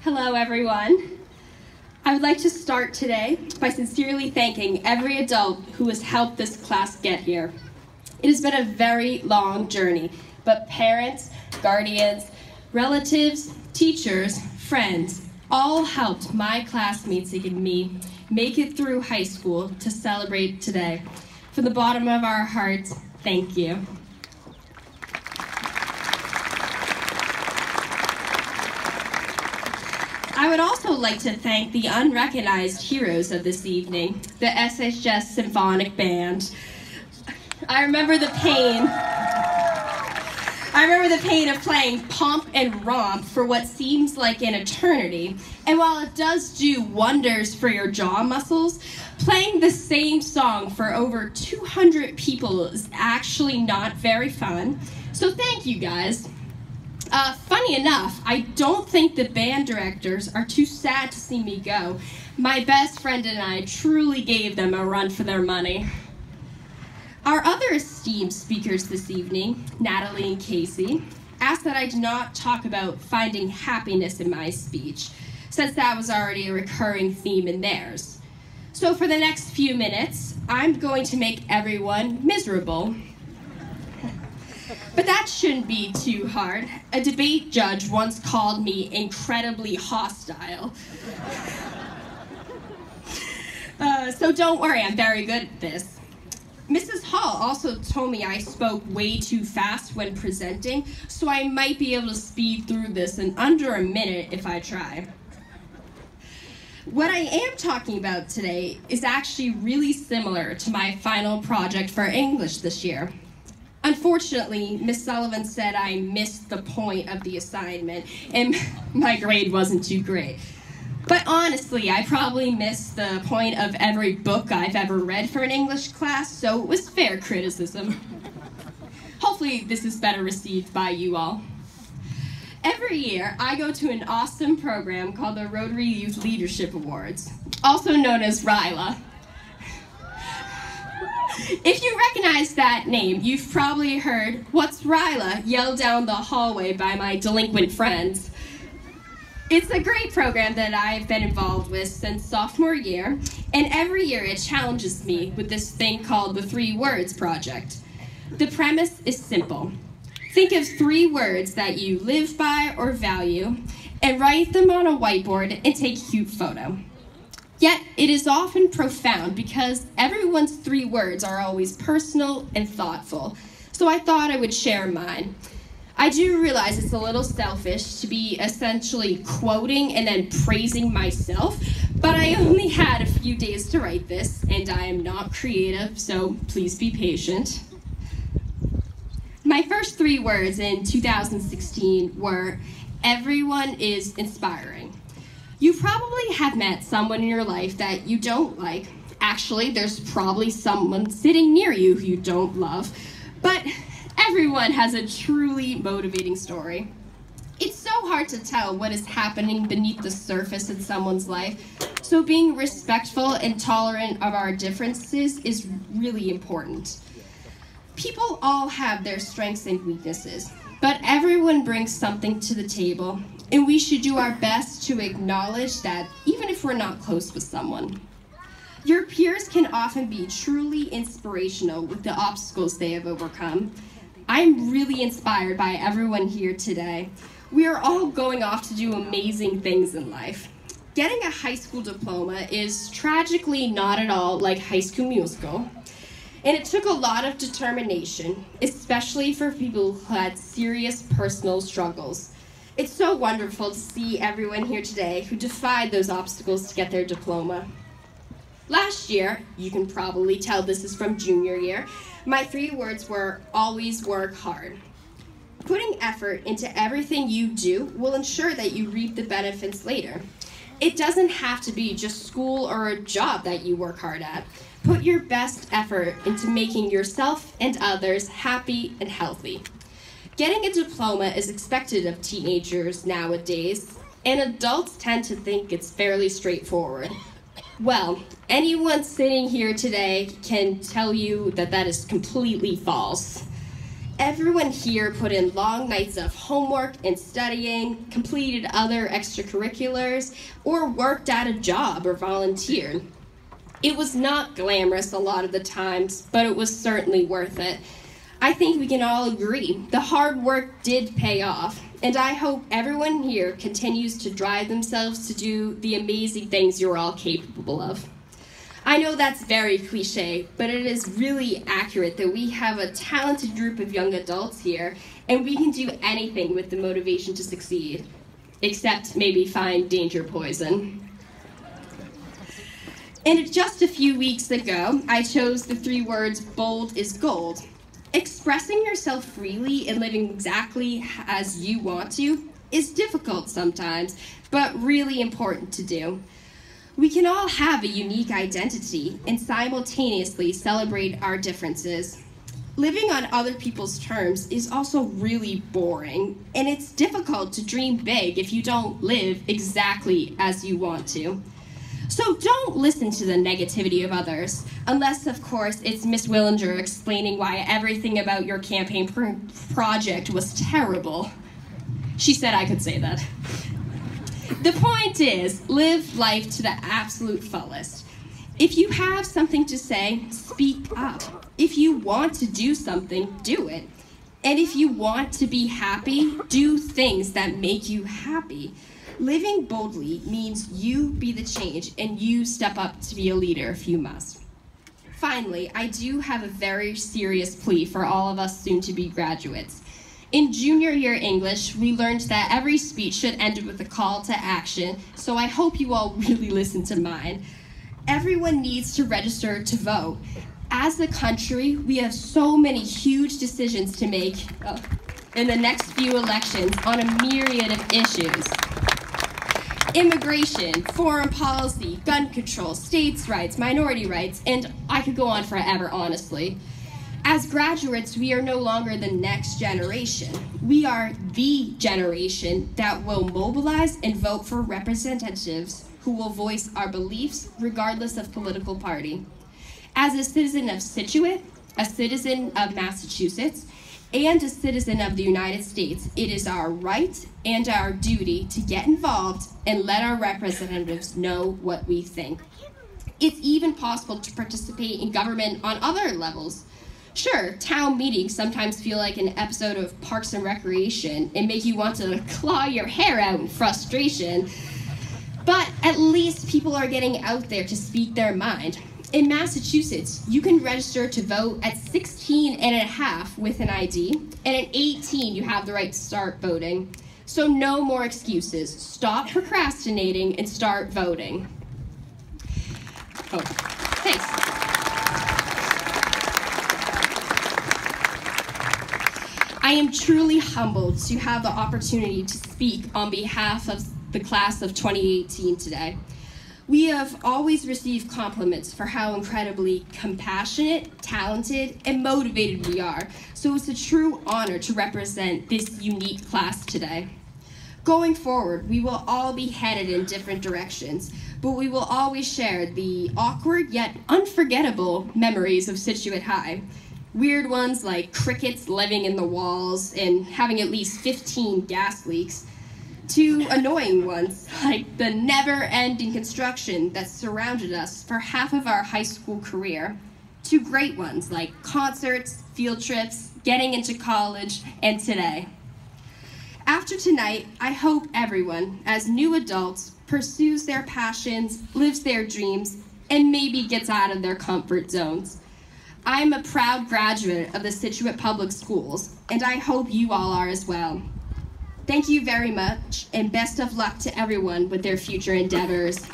Hello, everyone. I would like to start today by sincerely thanking every adult who has helped this class get here. It has been a very long journey, but parents, guardians, relatives, teachers, friends, all helped my classmates and me make it through high school to celebrate today. From the bottom of our hearts, thank you. I would also like to thank the unrecognized heroes of this evening, the SHS Symphonic Band. I remember the pain of playing Pomp and Romp for what seems like an eternity. And while it does do wonders for your jaw muscles, playing the same song for over 200 people is actually not very fun. So thank you guys. Funny enough, I don't think the band directors are too sad to see me go. My best friend and I truly gave them a run for their money. Our other esteemed speakers this evening, Natalie and Casey, asked that I do not talk about finding happiness in my speech, since that was already a recurring theme in theirs. So for the next few minutes, I'm going to make everyone miserable. But that shouldn't be too hard. A debate judge once called me incredibly hostile. So don't worry, I'm very good at this. Mrs. Hall also told me I spoke way too fast when presenting, so I might be able to speed through this in under a minute if I try. What I am talking about today is actually really similar to my final project for English this year. Unfortunately, Miss Sullivan said I missed the point of the assignment, and my grade wasn't too great. But honestly, I probably missed the point of every book I've ever read for an English class, so it was fair criticism. Hopefully this is better received by you all. Every year, I go to an awesome program called the Rotary Youth Leadership Awards, also known as RYLA. If you recognize that name, you've probably heard, "What's RYLA?" yelled down the hallway by my delinquent friends. It's a great program that I've been involved with since sophomore year, and every year it challenges me with this thing called the 3 Words Project. The premise is simple. Think of 3 words that you live by or value, and write them on a whiteboard and take a cute photo. Yet, it is often profound because everyone's 3 words are always personal and thoughtful, so I thought I would share mine. I do realize it's a little selfish to be essentially quoting and then praising myself, but I only had a few days to write this, and I am not creative, so please be patient. My first 3 words in 2016 were, "Everyone is inspiring." You probably have met someone in your life that you don't like. Actually, there's probably someone sitting near you who you don't love. But everyone has a truly motivating story. It's so hard to tell what is happening beneath the surface in someone's life, so being respectful and tolerant of our differences is really important. People all have their strengths and weaknesses, but everyone brings something to the table. And we should do our best to acknowledge that even if we're not close with someone. Your peers can often be truly inspirational with the obstacles they have overcome. I'm really inspired by everyone here today. We are all going off to do amazing things in life. Getting a high school diploma is tragically not at all like High School Musical. And it took a lot of determination, especially for people who had serious personal struggles. It's so wonderful to see everyone here today who defied those obstacles to get their diploma. Last year, you can probably tell this is from junior year, my 3 words were always work hard. Putting effort into everything you do will ensure that you reap the benefits later. It doesn't have to be just school or a job that you work hard at. Put your best effort into making yourself and others happy and healthy. Getting a diploma is expected of teenagers nowadays, and adults tend to think it's fairly straightforward. Well, anyone sitting here today can tell you that that is completely false. Everyone here put in long nights of homework and studying, completed other extracurriculars, or worked at a job or volunteered. It was not glamorous a lot of the times, but it was certainly worth it. I think we can all agree the hard work did pay off, and I hope everyone here continues to drive themselves to do the amazing things you're all capable of. I know that's very cliche, but it is really accurate that we have a talented group of young adults here, and we can do anything with the motivation to succeed, except maybe find danger poison. And just a few weeks ago, I chose the 3 words, bold is gold. Expressing yourself freely and living exactly as you want to is difficult sometimes, but really important to do. We can all have a unique identity and simultaneously celebrate our differences. Living on other people's terms is also really boring, and it's difficult to dream big if you don't live exactly as you want to. So don't listen to the negativity of others, unless, of course, it's Miss Willinger explaining why everything about your campaign project was terrible. She said I could say that. The point is, live life to the absolute fullest. If you have something to say, speak up. If you want to do something, do it. And if you want to be happy, do things that make you happy. Living boldly means you be the change and you step up to be a leader if you must. Finally, I do have a very serious plea for all of us soon-to-be graduates. In junior year English, we learned that every speech should end with a call to action, so I hope you all really listen to mine. Everyone needs to register to vote. As a country, we have so many huge decisions to make in the next few elections on a myriad of issues. Immigration, foreign policy, gun control, states' rights, minority rights, and I could go on forever, honestly. As graduates, we are no longer the next generation. We are the generation that will mobilize and vote for representatives who will voice our beliefs regardless of political party. As a citizen of Scituate, a citizen of Massachusetts, and a citizen of the United States, it is our right and our duty to get involved and let our representatives know what we think. It's even possible to participate in government on other levels. Sure, town meetings sometimes feel like an episode of Parks and Recreation and make you want to claw your hair out in frustration, but at least people are getting out there to speak their mind. In Massachusetts, you can register to vote at 16 and a half with an ID, and at 18 you have the right to start voting. So no more excuses. Stop procrastinating and start voting. Oh, thanks. I am truly humbled to have the opportunity to speak on behalf of the class of 2018 today. We have always received compliments for how incredibly compassionate, talented, and motivated we are, so it's a true honor to represent this unique class today. Going forward, we will all be headed in different directions, but we will always share the awkward yet unforgettable memories of Scituate High. Weird ones like crickets living in the walls and having at least 15 gas leaks, to annoying ones like the never-ending construction that surrounded us for half of our high school career, to great ones like concerts, field trips, getting into college, and today. After tonight, I hope everyone, as new adults, pursues their passions, lives their dreams, and maybe gets out of their comfort zones. I am a proud graduate of the Scituate Public Schools, and I hope you all are as well. Thank you very much, and best of luck to everyone with their future endeavors.